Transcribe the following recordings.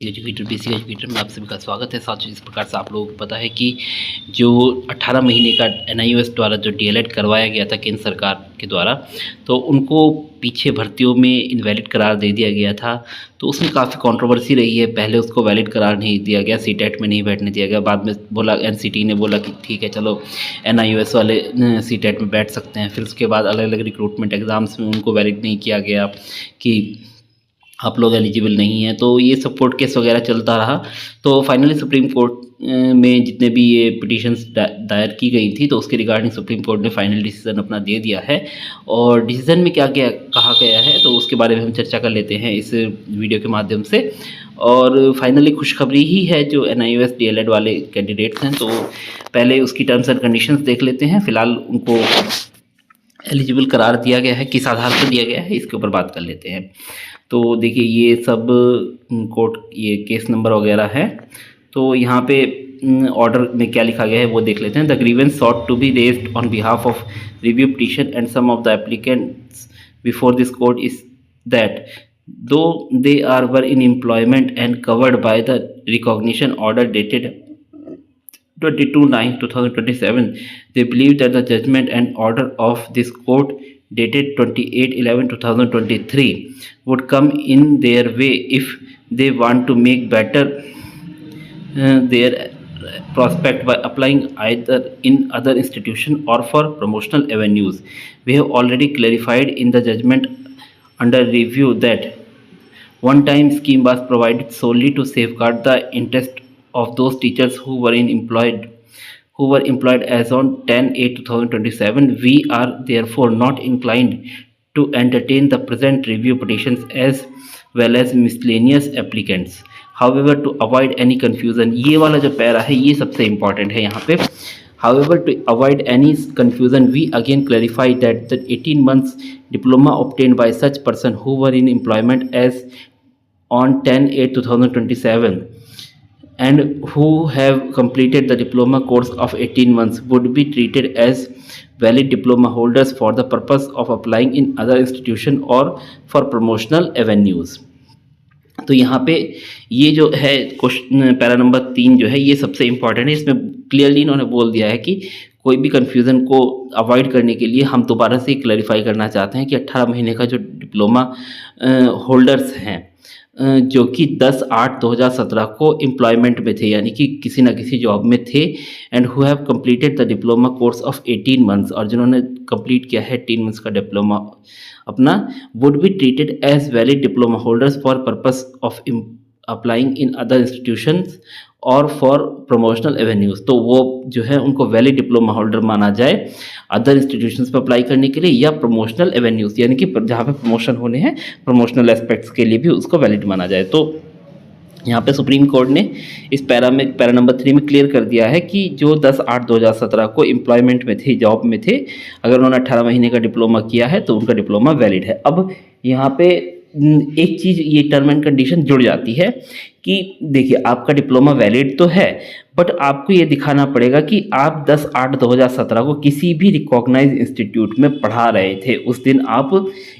Educator basic educator में आप सभी का स्वागत है। साथियों, इस प्रकार से आप लोगों को पता है कि जो 18 महीने का एनआईओएस द्वारा जो डीएलएड करवाया गया था केंद्र सरकार के द्वारा, तो उनको पीछे भर्तियों में इनवैलिड करार दे दिया गया था। तो उसमें काफ़ी कंट्रोवर्सी रही है। पहले उसको वैलिड करार नहीं दिया गया, सीटेट में नहीं बैठने दिया गया। बाद में बोला, एनसीटी ने बोला कि ठीक है चलो एनआईओएस वाले सीटेट में बैठ सकते हैं। फिर उसके बाद अलग अलग रिक्रूटमेंट एग्ज़ाम्स में उनको वैलिड नहीं किया गया कि आप लोग एलिजिबल नहीं हैं। तो ये सब कोर्ट केस वगैरह चलता रहा। तो फाइनली सुप्रीम कोर्ट में जितने भी ये पिटीशंस दायर की गई थी, तो उसके रिगार्डिंग सुप्रीम कोर्ट ने फाइनल डिसीजन अपना दे दिया है। और डिसीजन में क्या क्या कहा गया है, तो उसके बारे में हम चर्चा कर लेते हैं इस वीडियो के माध्यम से। और फाइनली खुशखबरी ही है जो एनआईओएस डीएलएड वाले कैंडिडेट्स हैं। तो पहले उसकी टर्म्स एंड कंडीशंस देख लेते हैं। फ़िलहाल उनको एलिजिबल करार दिया गया है, किस आधार पर दिया गया है, इसके ऊपर बात कर लेते हैं। तो देखिए, ये सब कोर्ट ये केस नंबर वगैरह है। तो यहाँ पे ऑर्डर में क्या लिखा गया है वो देख लेते हैं। The grievance sought to be raised on behalf of review petition and some of the applicants before this court is that though they are were in employment and covered by the recognition order dated 22/9/2027, they believe that the judgment and order of this court dated 28/11/2023 would come in their way if they want to make better their prospect by applying either in other institution or for promotional avenues. We have already clarified in the judgment under review that one-time scheme was provided solely to safeguard the interest of those teachers who were employed as on 10/8/2027. We are therefore not inclined to entertain the present review petitions as well as miscellaneous applicants. However, to avoid any confusion, ये वाला जो para है ये सबसे important है यहाँ पे। However, to avoid any confusion, we again clarify that the 18 months diploma obtained by such person who were in employment as on 10/8/2027 and who have completed the diploma course of 18 months would be treated as valid diploma holders for the purpose of applying in other institution or for promotional avenues. तो यहाँ पे ये जो है question para number 3 जो है ये सबसे इम्पॉर्टेंट है। इसमें क्लियरली इन्होंने बोल दिया है कि कोई भी कन्फ्यूज़न को अवॉइड करने के लिए हम दोबारा से क्लैरिफाई करना चाहते हैं कि 18 महीने का जो डिप्लोमा होल्डर्स हैं जो कि 10/8/2017 को एम्प्लॉयमेंट में थे, यानी कि किसी ना किसी जॉब में थे, and who have completed the diploma course of 18 months, और जिन्होंने कंप्लीट किया है 18 मंथ्स का डिप्लोमा अपना, would be treated as valid diploma holders for purpose of applying in other institutions और फॉर प्रमोशनल एवेन्यूज़। तो वो जो है उनको वैलिड डिप्लोमा होल्डर माना जाए अदर इंस्टीट्यूशंस पर अप्लाई करने के लिए, या प्रमोशनल एवेन्यूज़ यानी कि जहाँ पे प्रमोशन होने हैं प्रमोशनल एस्पेक्ट्स के लिए भी उसको वैलिड माना जाए। तो यहाँ पे सुप्रीम कोर्ट ने इस पैरा नंबर 3 में क्लियर कर दिया है कि जो 10/8/2017 को एम्प्लॉयमेंट में थे, जॉब में थे, अगर उन्होंने 18 महीने का डिप्लोमा किया है तो उनका डिप्लोमा वैलिड है। अब यहाँ पे एक चीज़ ये टर्म एंड कंडीशन जुड़ जाती है कि देखिए, आपका डिप्लोमा वैलिड तो है, बट आपको ये दिखाना पड़ेगा कि आप 10/8/2017 को किसी भी रिकॉग्नाइज इंस्टीट्यूट में पढ़ा रहे थे, उस दिन आप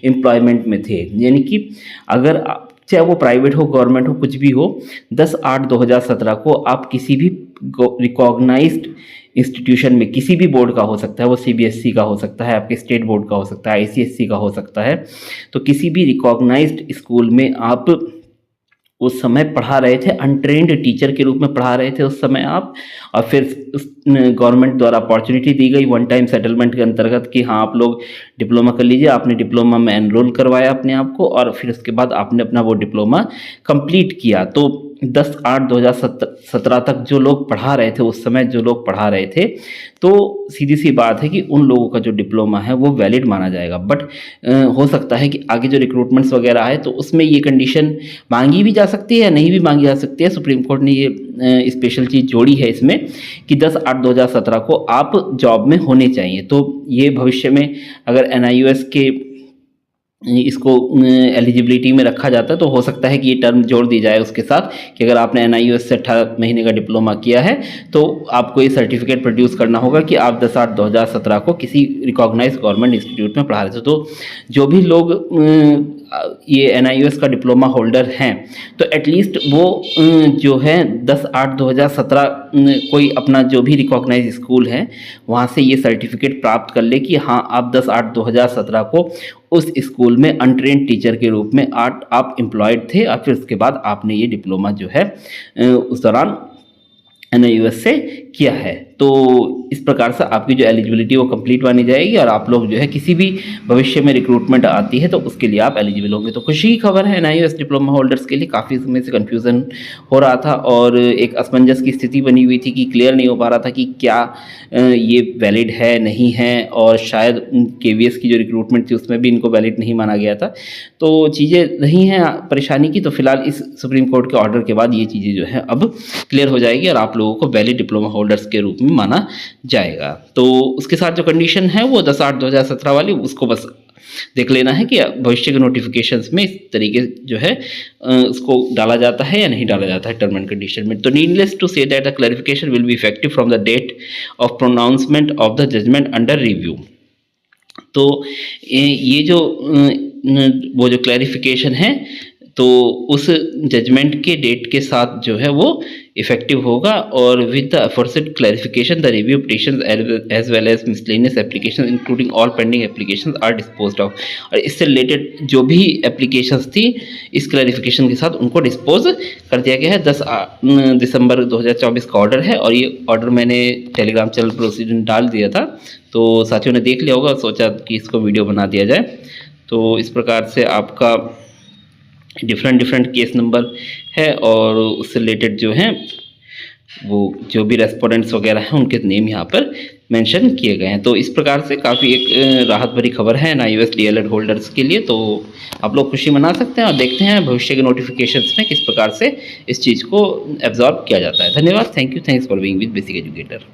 एम्प्लॉयमेंट में थे। यानी कि अगर चाहे वो प्राइवेट हो, गवर्नमेंट हो, कुछ भी हो, 10/8/2017 को आप किसी भी रिकॉग्नाइज्ड इंस्टीट्यूशन में, किसी भी बोर्ड का हो सकता है, वो सीबीएसई का हो सकता है, आपके स्टेट बोर्ड का हो सकता है, आईसीएसई का हो सकता है, तो किसी भी रिकॉग्नाइज्ड स्कूल में आप उस समय पढ़ा रहे थे, अनट्रेंड टीचर के रूप में पढ़ा रहे थे उस समय आप, और फिर गवर्नमेंट द्वारा अपॉर्चुनिटी दी गई वन टाइम सेटलमेंट के अंतर्गत कि हाँ आप लोग डिप्लोमा कर लीजिए। आपने डिप्लोमा में एनरोल करवाया अपने आप को, और फिर उसके बाद आपने अपना वो डिप्लोमा कंप्लीट किया। तो 10/8/2017 तक जो लोग पढ़ा रहे थे, उस समय जो लोग पढ़ा रहे थे, तो सीधी सी बात है कि उन लोगों का जो डिप्लोमा है वो वैलिड माना जाएगा। बट हो सकता है कि आगे जो रिक्रूटमेंट्स वगैरह आए तो उसमें ये कंडीशन मांगी भी जा सकती है, नहीं भी मांगी जा सकती है। सुप्रीम कोर्ट ने ये स्पेशल चीज़ जोड़ी है इसमें कि 10/8/2017 को आप जॉब में होने चाहिए। तो ये भविष्य में अगर एनआईओएस के इसको एलिजिबिलिटी में रखा जाता है तो हो सकता है कि ये टर्म जोड़ दी जाए उसके साथ कि अगर आपने एनआईओएस से 18 महीने का डिप्लोमा किया है तो आपको ये सर्टिफिकेट प्रोड्यूस करना होगा कि आप 10/8/2017 को किसी रिकॉग्नाइज गवर्नमेंट इंस्टीट्यूट में पढ़ा रहे थे। तो जो भी लोग ये NIOS का डिप्लोमा होल्डर हैं तो एटलीस्ट वो जो है 10/8/2017 कोई अपना जो भी रिकॉग्नाइज स्कूल है वहाँ से ये सर्टिफिकेट प्राप्त कर ले कि हाँ आप 10/8/2017 को उस स्कूल में अनट्रेंड टीचर के रूप में आप एम्प्लॉयड थे और फिर उसके बाद आपने ये डिप्लोमा जो है उस दौरान NIOS से किया है। तो इस प्रकार से आपकी जो एलिजिबिलिटी वो कंप्लीट मानी जाएगी और आप लोग जो है किसी भी भविष्य में रिक्रूटमेंट आती है तो उसके लिए आप एलिजिबल होंगे। तो खुशी की खबर है NIOS डिप्लोमा होल्डर्स के लिए। काफ़ी समय से कन्फ्यूज़न हो रहा था और एक असमंजस की स्थिति बनी हुई थी कि क्लियर नहीं हो पा रहा था कि क्या ये वैलिड है नहीं है, और शायद KVS की जो रिक्रूटमेंट थी उसमें भी इनको वैलिड नहीं माना गया था। तो चीज़ें नहीं हैं परेशानी की, तो फिलहाल इस सुप्रीम कोर्ट के ऑर्डर के बाद ये चीज़ें जो है अब क्लियर हो जाएगी और आप लोगों को वैलिड डिप्लोमा होल्डर्स के रूप में माना जाएगा। तो उसके साथ जो कंडीशन है वो 10/8/2017 वाली, उसको बस देख लेना है कि भविष्य के नोटिफिकेशंस में इस तरीके जो है उसको डाला जाता है या नहीं डाला जाता है टर्म एंड कंडीशन में। तो needless to say that the clarification will be effective from the date of pronouncement of the judgment under review. तो ये जो वो जो क्लैरिफिकेशन है तो उस जजमेंट के डेट के साथ जो है वो इफेक्टिव होगा और with the aforesaid clarification the review petitions as well as miscellaneous application including all pending applications are disposed of. और इससे रिलेटेड जो भी एप्लीकेशंस थी इस क्लैरिफिकेशन के साथ उनको डिस्पोज कर दिया गया है। 10 दिसंबर 2024 का ऑर्डर है और ये ऑर्डर मैंने टेलीग्राम चैनल पर उसी दिन डाल दिया था, तो साथियों ने देख लिया होगा, सोचा कि इसको वीडियो बना दिया जाए। तो इस प्रकार से आपका डिफरेंट केस नंबर है और उससे रिलेटेड जो हैं वो जो भी रेस्पोंडेंट्स वगैरह हैं उनके नेम यहाँ पर मेंशन किए गए हैं। तो इस प्रकार से काफ़ी एक राहत भरी खबर है NIOS DLED होल्डर्स के लिए। तो आप लोग खुशी मना सकते हैं और देखते हैं भविष्य के नोटिफिकेशंस में किस प्रकार से इस चीज़ को एब्जॉर्ब किया जाता है। धन्यवाद, thanks for being with basic educator.